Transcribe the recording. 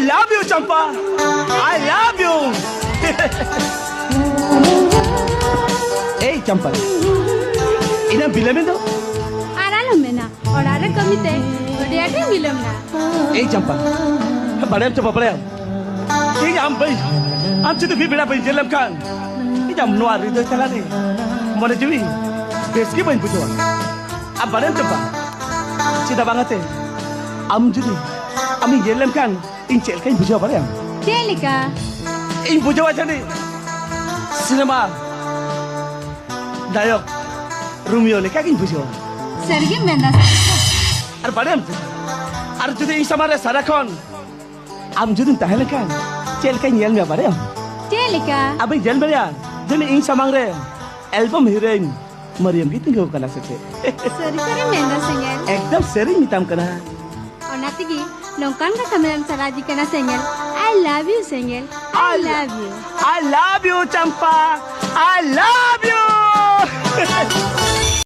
love you, Champa. I love you. Hey, Champa. Ina bilam itu? Aralam na. Orang kami teh. Dia ada bilam na. Hey, Champa. Barang Champa barang. Ini ambil. Am cuti fi bela bai jelam kan. Ini am nuar itu cala ni. Mana jadi? Beski bai pujo. Am barang Champa. Cita banget eh. Am jadi. Ami jelam kan. In cel kan pujo barang. Celika. In pujo aja ni. Cinema. Dayok. Romeo ni kakin pujo. Sergi mendas. Ar barang. Ar jadi in samare sarakon. Am jadi tahan kan. Cel kan yel me barang. Celika. Abi jel barang. Jadi in samangre. Album heroin. Mariam gitu nggak kalah sece. Seri mendas sengel. Ekdam sering mitam kena. Onati ki nongkan ka kamilan saraji kena sengel. I love you sengel. I love you. I love you, Champa. I love